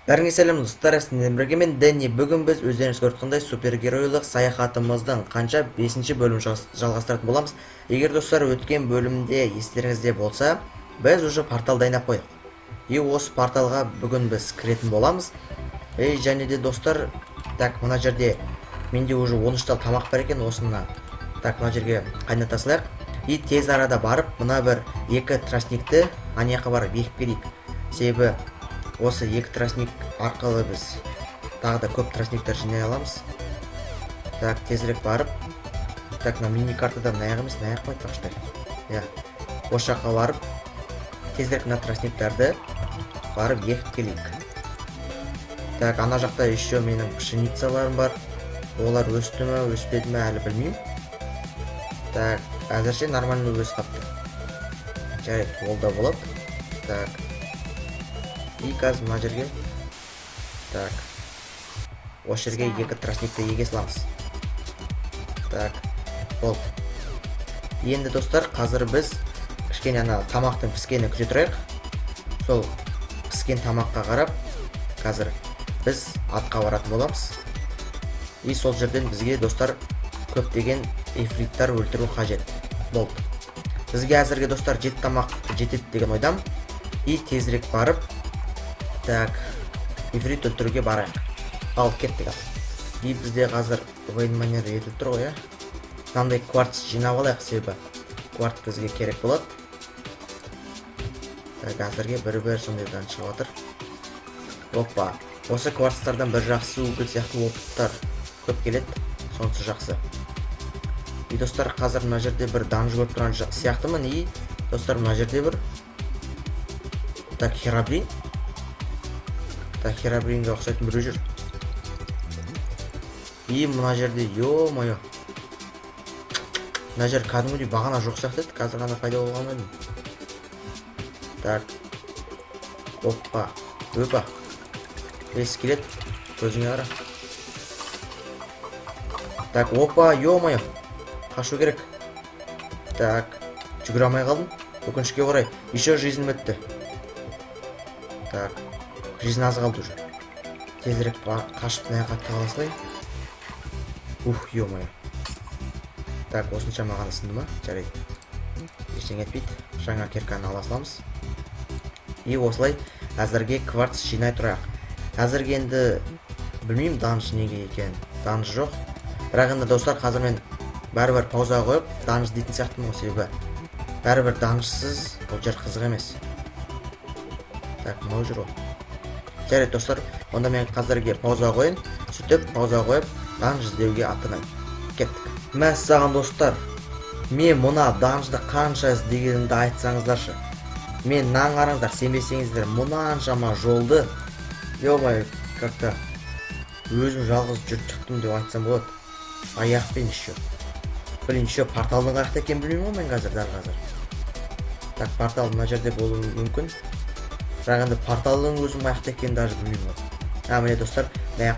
Бәріңе сәлем достар, сіздермен бірге мен Дэнни. Бүгін біз өздеріңіз көргендей супергеройлық саяхатымыздың қанша 5-ші бөлім жалғастыратын боламыз. Егер достар өткен бөлімде естеріңізде болса, біз уже портал дайындап қойдық. И осы порталға бүгін біз кіретін боламыз. Және де достар, так, мына жерде менде уже 13 тал тамақ бар екен, осыны так мына жерге қайната салайық. И тез арада барып, мына бір екі тростникті анаяққа барып бекіп келейік. Себебі осы екі тростник арқылы біз тағы да көп тростниктер жинай аламыз. Так, тезірек барып, так, мына мини картада мына емес, мына қойып тақштай. Осы жаққа барып, тезірек мына тростниктерді барып екіп келейік. Так, ана жақта еще менің пшеницаларым бар. Олар өсті ме, өспеді ме әлі білмеймін. Так, әзірше нормально өсіп қапты. Жарайды, ол да болады. Так, и қазір мына жерге, так, осы жерге екі тростникті еге саламыз. Так, болды. Енді достар, қазір біз кішкене ана тамақтың піскені күте тұрайық. Сол піскен тамаққа қарап, қазір біз атқа баратын боламыз. И сол жерден бізге достар көптеген ифриттар өлтіру қажет. Болды. Бізге әзірге достар 7 тамақ жетеді деген ойдам. И тезірек барып, так, ифрит өлтіруге барайық. Ал кеттік. И бізде қазір ойын манер етіліп тұр ғой, мынандай кварц жинап алайық, себебі кварц бізге керек болады. Так, әзірге бір сондайдан шығып отыр. Опа, осы кварцтардан бір жақсы өкіл сияқты опыттар көп келеді, сонысы жақсы. И достар, қазір мына жерде бір данж көріп тұрған сияқтымын. И достар, мына жерде бір, так, херабрин. Так, херабринге ұқсайтын біреу жүр. И мына жерде, ё-моё, мына жер кәдімгідей бағана жоқ сияқты еді, қазір ғана пайда болған едім. Так, опа, өпа, есі келеді, көзіңе қара. Так, опа, ё-моё, қашу керек. Так, жүгіре алмай қалдым, өкінішке орай. Еще жизнь өтті. Так, жизнь аз қалды уже. Тезірек қашып мына жаққа таласылай. Ух, ё-моё. Так, осынша маған ысынды ма? Жарайды. Ештеңе етпейді. Жаңа кирканы ала саламыз. И осылай әзірге кварц жинай тұрайық. Әзірге енді білмеймін данж неге екен. Данж жоқ. Бірақ енді достар, қазір мен бәрібір пауза қойып, данж дейтін сияқтымын ғой, себебі бәрібір данжсыз бұл жер қызық емес. Так, мынау жүр ол. Жарайды достар, онда мен қазірге пауза қойын, сөйтіп пауза қойып, данж іздеуге аттанайын. Кеттік. Мәссаған достар, мен мұна данжды қанша іздегенімді айтсаңыздаршы. Мен нан қараңыздар, сенбесеңіздер, мұнаншама жолды, ё-моё, как-то өзім жалғыз жүріп шықтым деп айтсам болады. Аяқпен еще. Блин, еще порталдың қаяқта екенін білмеймін ғой мен қазір, дәл қазір. Так, портал мына жерде болуы мүмкін. Бірақ енді порталдың өзім қаяқта екенін даже білмеймін ғой. Міне достар, мына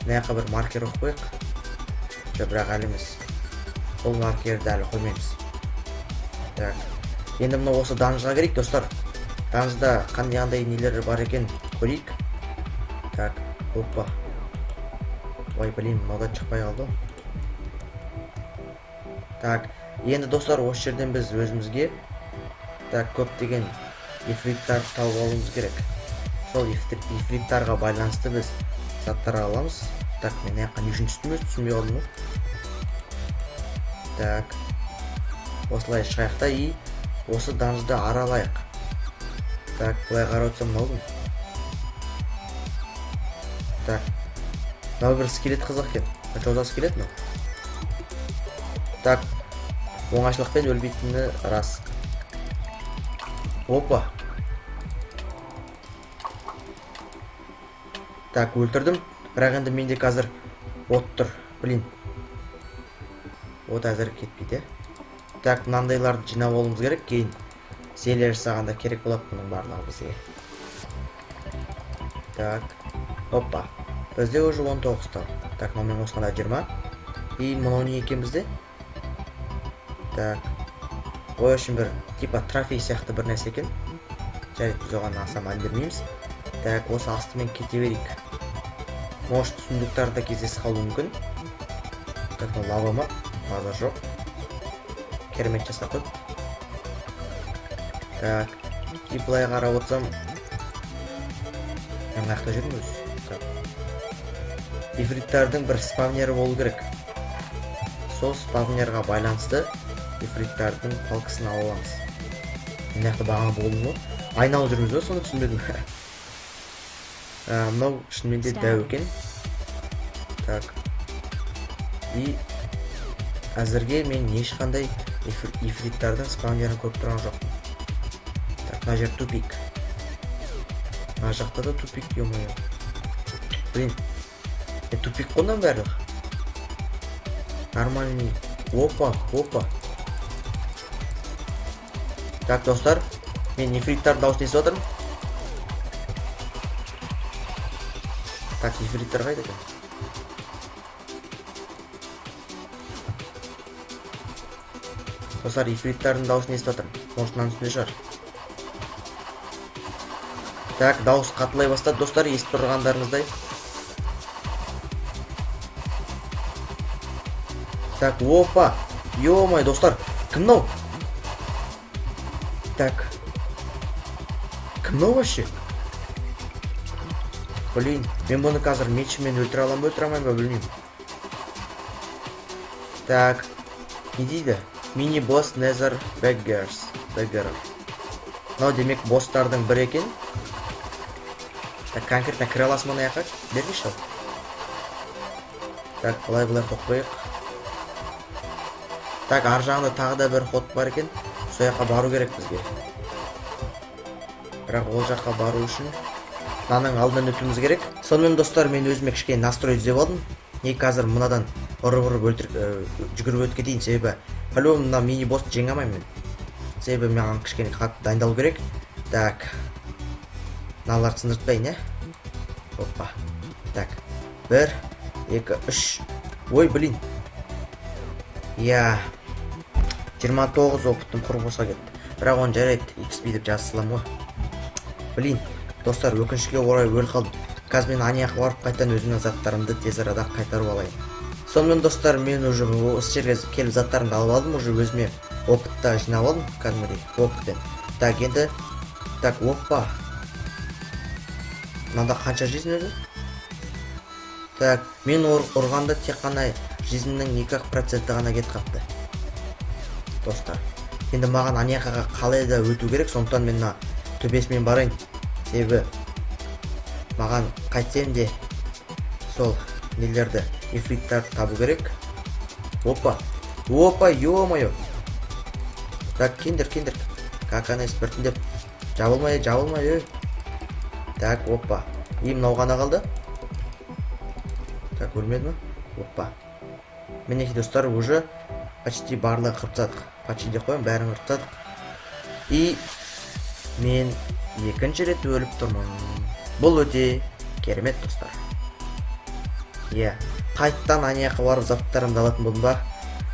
жаққа бір маркер қойып қойық. Бірақ әлі емес. Бұл маркерді әлі қоймаймыз. Так, енді мына осы данжға керек достар. Данжда қандай нелер бар екен көрейік. Так, опа. Ой, блин, мынадан шықпай қалды. Так, енді достар, осы жерден біз өзімізге так көптеген ифриттар тауып алуымыз керек. Сол ифриттарға байланысты біз заттар аламыз. Так, мен аяққа не үшін түстім өз түсінбей қалдым ғой. Так, осылай шығайықта и осы данжды аралайық. Так, бұлай қарап өтсем мынаудың. Так, мынау бір скелет қызық екен. Жолда скелет мынау. Так, оңайшылықпен өлбейтіні рас. Опа. Так, өлтірдім. Бірақ енді менде қазір от тұр. Блин. От әзір кетпейді. Так, мынандайларды жинап алуымыз керек. Кейін серия жасағанда керек болады бұның барлығы бізге. Так, опа. Бізде уже 19 тал. Так, мынаумен қосқанда 20. И мынау не екен бізде? Так, ой, үшін бір типа трофей сияқты бір нәрсе екен. Жарайды, біз оған аса мән бермейміз. Так, осы астымен кете берейік. Может, сундуктарда кездесіп қалуы мүмкін. Так, лава ма? Лава жоқ. Керемет жасап қойып. Так, и былай қарап отырсам, мен мақта жүрмін өзі. Ифриттардың бір спавнері болу керек. Сол спавнерға байланысты ифриттардың палкасын ала аламыз. Мынақты бағана болу ма? Айналып жүрміз бе, соны түсінбедім. Мынау шынымен де дәу екен. Так. И әзірге мен ешқандай ифриттардың спавнерін көріп тұрған жоқпын. Так, мына жер тупик. Мына жақта да тупик, ё-моё. Блин. Тупик қонан барлық. Нормальный. Опа. Так, достар, мен ифриттар дауысын естіп отырмын. Так, ифриттар қайда екен? Достар, ифриттардың дауысын естіп отырмын. Может, мынаның үстінде шығар. Так, дауыс қатылай бастады, достар, естіп тұрғандарыңыздай. Так, опа. Ё-моё, достар, кім мынау? Так. Кім мынау вообще? Блин, мен бұны қазір мечімен өлтіре аламын ба, өлтіре алмаймын ба, білмеймін. Так, не дейді? Мини-босс Nether Beggar. Мынау демек босстардың бірі екен. Так, конкретно кіре аласың мына жаққа? Бергеші ал. Так, былай тоқпайық. Так, ар жағында тағы да бір ход бар екен. Сол жаққа бару керек бізге. Бірақ ол жаққа бару үшін мынаның алдынан өтуіміз керек. Сонымен достар, мен өзіме кішкене настрой түзеп алдым. Не қазір мынадан ұрып жүгіріп өтке дейін, себебі по-любому мына мини-босты жеңе алмаймын мен. Себебі маған кішкене қатты дайындалу керек. Так. Мыналарды сындыртпайын, Опа. Так. 1, 2, 3. Ой, блин. Я 29 опытым құрбоса кетті. Бірақ оны жарайды, XP деп жазсылам ғой. Блин, достар, өкінішке орай өліп қалдым. Қазір мен анияққа барып қайтадан өзімнің заттарымды тез арада қайтарып алайын. Сонымен достар, мен уже осы жерге келіп заттарымды алып алдым, уже өзіме опытта жинап алдым, кәдімгідей опытпен. Так, енді, так, опа. Мында қанша жизнь өзі? Так, мен ұрғанда тек қана жизньнің 2% ғана кетіп қапты. Достар, енді маған анияқаға қалай да өту керек, сондықтан мен төбесімен барайын. Себебі маған қайтсем де сол нелерді, ифриттарды табу керек. Опа, ё-моё. Так, киндер. Как она біртіндеп. Жабылмай. Так, опа. И мынау ғана қалды. Так, өлмеді ма? Опа. Мінекей достар, уже почти барлығы қырптадық. Почти де қойым, бәрін қырптадық. И мен екінші рет өліп тұрмын. Бұл өте керемет достар. Қайттан анияққа барып заттарымды алатын болдым ба?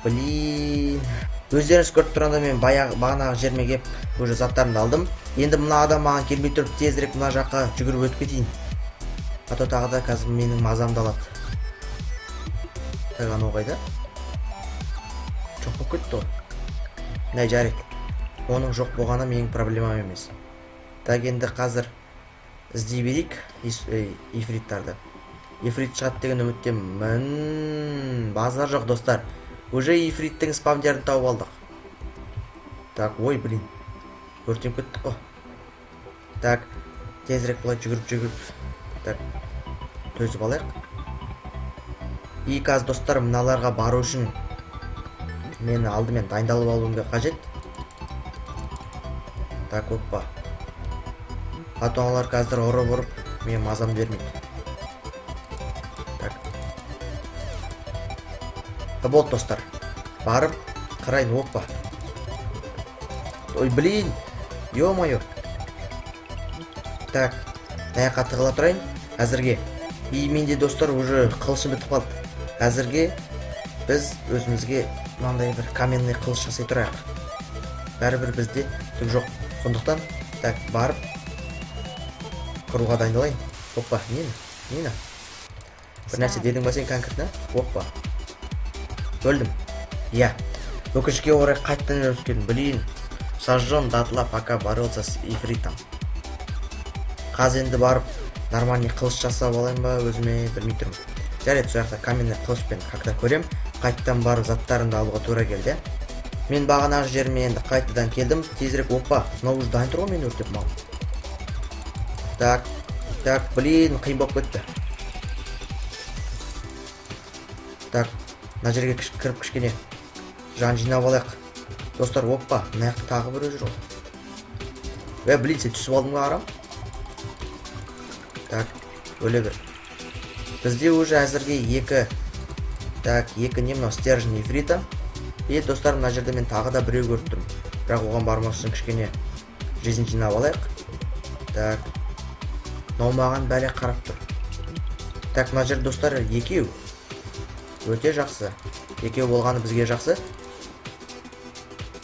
Блин. Өздеріңіз көріп тұрғанда мен бағанағы жеріме кеп уже заттарымды алдым. Енді мына адам маған келмей тұрып тезірек мына жаққа жүгіріп өтіп кетейін. Ато тағы да қазір менің мазамды алады. Так, анау қайда? Жоқ болып кетті ғой. Най жарайды. Оның жоқ болғаны менің проблемам емес. Так, енді қазір іздей берейік ифриттарды. Ифрит шығады деген үміттемін. Базар жоқ достар. Уже ифриттің спавнерін тауып алдық. Так, ой, блин. Өртеніп кеттік қой. Так, тезірек бұлай жүгіріп. Так, төзіп алайық. И қазір достар, мыналарға бару үшін мені алдымен дайындалып алуым қажет. Так, опа. Атоналар қазір ұрып, мен мазам бермейді. Так. Болды достар. Барып, қарайын, опа. Ой, блин. Ё-моё. Так, аяққа тығыла тұрайын. Әзірге. И менде достар уже қылышым бітіп қалды. Әзірге біз өзімізге мынандай бір каменный қылыш жасай тұрайық. Бәрібір бізде түк жоқ. Сондықтан, так, барып кыруға дайындалайын. Оппа, нені? Бір нәрсе дедің ба сен конкретно? Оппа. Өлдім. Я. Өкінішке орай қайттан өріп келдім. Блин. Сожжен дотла, пока боролся с ифритом. Қазір енді барып нормальный қылыш жасап алайын ба өзіме, білмей тұрмын. Жарайды, сол жақта каменный қылышпен как-то көрем. Қайттан барып заттарымды алуға тура келді. Мен бағанағы жеріме енді қайтадан келдім. Тезірек, оппа, мынау уже дайын тұр ғой, мені өртеп мал. Так, блин, қиын болып кетті. Так, мына жерге кіріп кішкене жан жинап алайық. Достар, оппа, мына жақта тағы бір жүр ғой. Блин, сен түсіп алдың ба арам? Так, өле бір. Бізде уже әзірге екі не мынау стержень ифрита. И достар, мына жерде мен тағы да біреу көріп тұрмын. Бірақ оған бармас үшін кішкене жизнь жинап алайық. Так, мынау маған бәле қарап тұр. Так, мына жерде достар екеу. Өте жақсы. Екеу болғаны бізге жақсы.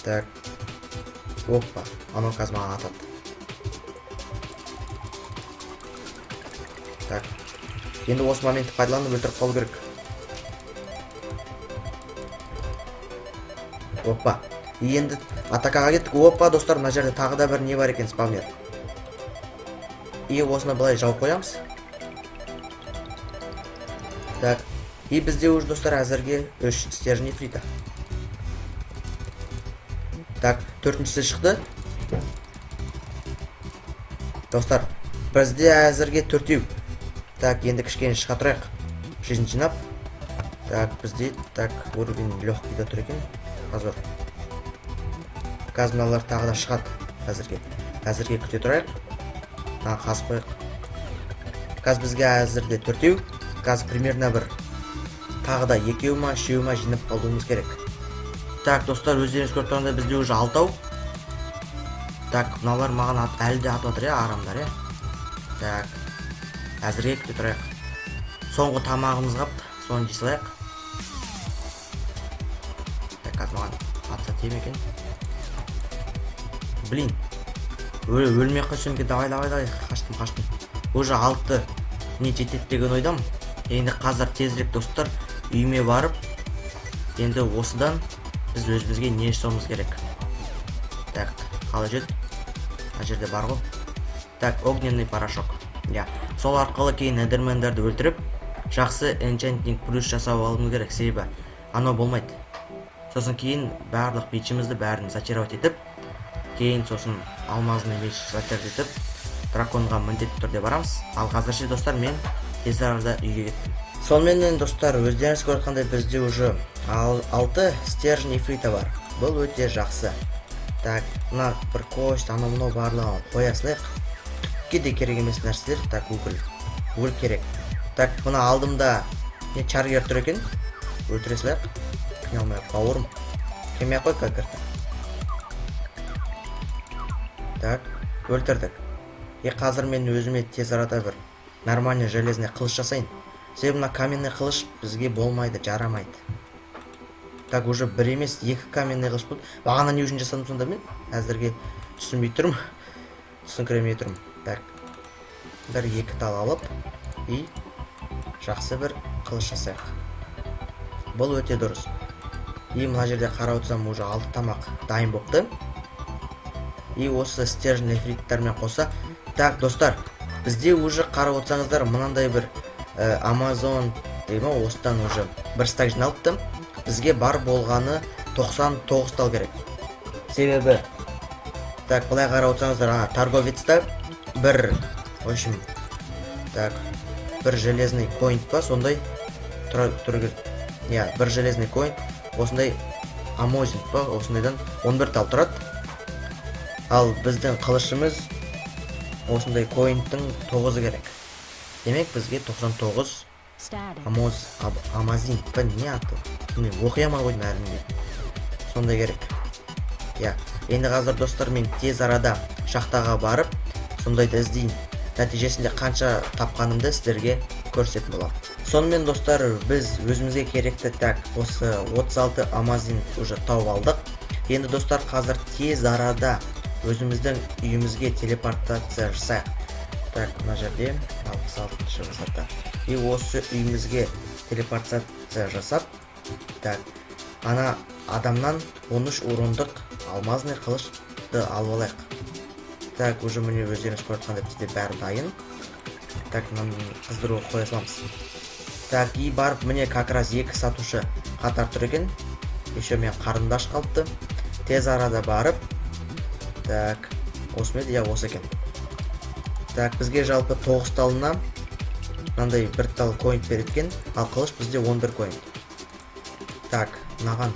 Так, оппа, анау қазір маған атады. Так, енді осы моментті пайдаланып өлтіріп қалу керек. Оппа, енді атакаға кеттік. Оппа, достар, мына жерде тағы да бір не бар екен, спавнер. И осыны былай жауып қоямыз. Так, и бізде уже достар әзірге 3 стержень ифрита. Так, 4-шісі шықты. Достар, бізде әзірге 4-еу. Так, енді кішкене шыға тұрайық. Жизнь жинап. Так, бізде, так, уровень легкийда тұр екен. Қазір. Қазір мыналар тағы да шығады әзірге. Әзірге күте тұрайық. Қазып қойық. Қазір бізге әзірде 4-еу. Қазір примерно бір тағы да 2-еу ма, 3-еу ма жинап қалуымыз керек. Так, достар, өздеріңіз көріп тұрғанда бізде уже 6-ау. Так, мыналар маған әлі де атып жатыр, арамдар, Так, әзірге күте тұрайық. Соңғы тамағымыз қапты, соны жей салайық. Так, қазір маған атса тем екен. Блин, өлмей қойсам ке, давай, қаштым. Уже 6 не жетеді деген ойдам. Енді қазір тезірек достар үйіме барып, енді осыдан біз өзімізге не жасауымыз керек. Так, қалай жет? Мына жерде бар ғой. Так, огненный порошок. Сол арқылы кейін эндермендерді өлтіріп, жақсы энчантинг плюс жасап алуымыз керек. Себебі анау болмайды. Сосын кейін барлық бичімізді бәрін зачаровать етіп, кейін сосын алмазный меч зачаровать етіп, драконға міндетті түрде барамыз. Ал қазірше достар, мен тез арада үйге кеттім. Сонымен достар, өздеріңіз көргендей бізде уже 6 стержень ифрита бар. Бұл өте жақсы. Так, мына бір кость, анау барлығын қоя салайық. Түкке де керек емес нәрселер. Так, угіл керек. Так, мына алдымда не чаргер тұр екен. Өлтіре салайық. Қиналмай бауырым. Келмей қой какырды. Так, өлтірдік. Қазір мен өзіме тез арада бір нормальный железный қылыш жасайын. Себебі мына каменный қылыш бізге болмайды, жарамайды. Так, уже бір емес 2 каменный қылыш болды. Бағана не үшін жасадым сонда мен? Әзірге түсінбей тұрмын. Түсінкіремей тұрмын. Так, бір 2 тал алып, и жақсы бір қылыш жасайық. Бұл өте дұрыс. И мына жерде қарап отырсам уже 6 тамақ дайын болыпты. И осы стержень ифриттармен қоса. Так, достар, бізде уже қарап отырсаңыздар, мынандай бір Amazon деймі, осыдан уже бір стак жиналыпты. Бізге бар болғаны 99 тал керек. Себебі, так, былай қарап отырсаңыздар, торговецта бір, в общем, так, бір железный коин па, сондай тұргір. Бір железный коин, осындай амозин па, осындайдан 11 тал тұрады. Ал біздің қылышымыз осындай коинтің 9 керек. Демек бізге 99 амазин па не аты? Оқиямай қойдым әрімде. Сондай керек. Енді қазір достар, мен тез арада шахтаға барып, сондайды іздейін. Нәтижесінде қанша тапқанымды сіздерге көрсетіп болам. Сонымен достар, біз өзімізге керекті так, осы 36 амазин уже тауып алдық. Енді достар, қазір тез арада өзіміздің үйімізге телепортация жасайық. Так, мына жерде 66 высота. И осы үйімізге телепортация жасап, так, ана адамнан 13 урындық алмазный қылышты алып алайық. Так, уже міне өздеріңіз көріп жатқандай бізде бәрі дайын. Так, қыздыруға қоя саламыз. Так, и барып міне как раз екі сатушы қатар тұр екен. Еще мен қарындаш қалыпты. Тез арада барып, так, осы меді, я осы екен. Так, бізге жалпы 9 талына мынандай бір тал коинт береткен, ал қылыш бізде 11 коинт. Так, мынаған.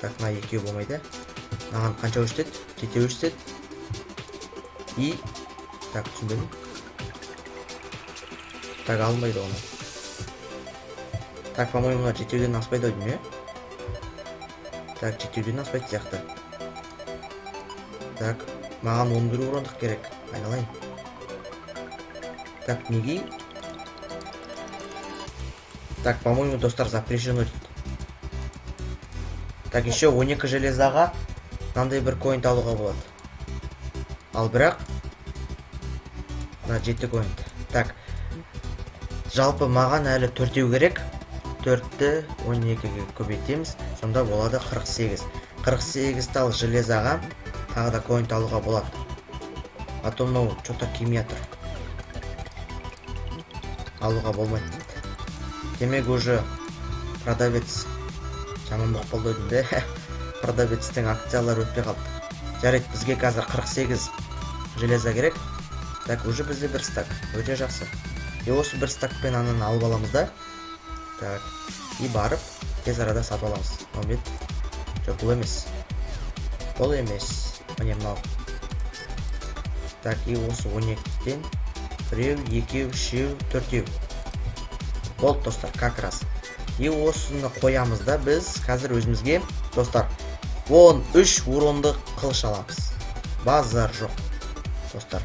Так, мына екеу болмайды. Мынаған қанша өштеді? 7 өштеді. И так, түсінбедім. Так, алмайды оны. Так, по-моему, мына 7-ден аспайды ойдым, е? Так, 7-ден аспайды сияқты. Так, маған 11 урындық керек. Айналайын. Так, неге? Так, по-моему, достар, запрещено дейді. Так, еще 12 железаға мынандай бір коинт алуға болады. Ал бірақ мына 7 коинт. Так, жалпы маған әлі 4-еу керек. 4-ті 12-ге көбейтеміз. Сонда болады 48. 48 тал железаға тағы да коинт алуға болады. А то мынау что-то келмей жатыр. Алуға болмайды дейді. Демек уже продавец жаман болып қалды ойдым. Продавецтің акциялары өтпей қалды. Жарайды, бізге қазір 48 железа керек. Так, уже бізде бір стак. Өте жақсы. И осы бір стакпен ананы алып аламыз да. Так, и барып тез арада сатып аламыз. Омбет. Жоқ, бұл емес. Бұл емес. Міне мынау. Так, и осы 12-ден 1, 2, 3, 4. Болды, достар, как раз. И осыны қоямыз да біз қазір өзімізге, достар, 13 урындық қылыш аламыз. Базар жоқ, достар.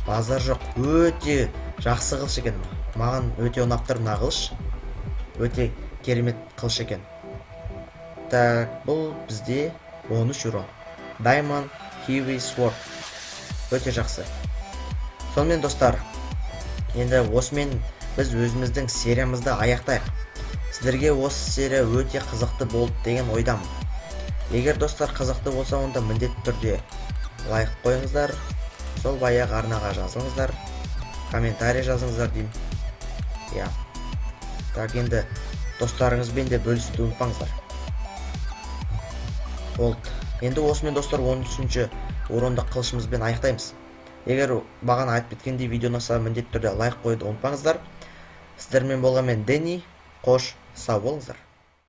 Базар жоқ. Өте жақсы қылыш екен. Маған өте ұнап тұр мына қылыш. Өте керемет қылыш екен. Так, бұл бізде 13 урон. Diamond Heavy Sword. Өте жақсы. Сонымен, достар, енді осымен біз өзіміздің сериямызды аяқтайық. Сіздерге осы серия өте қызықты болды деген ойдамын. Егер достар қызықты болса, онда міндетті түрде лайк қойыңыздар, сол баяғы арнаға жазылыңыздар, комментарий жазыңыздар деймін. Я. Так, енді достарыңызбен де бөлісуді ұмытпаңыздар. Болды. Енді осымен, достар, 13-ші урындық қылышымызбен аяқтаймыз. Егер бағана айтып кеткендей видео ұнаса, міндетті түрде лайк қойды ұмытпаңыздар. Сіздермен болған мен Дэнни. Қош, сау болыңыздар.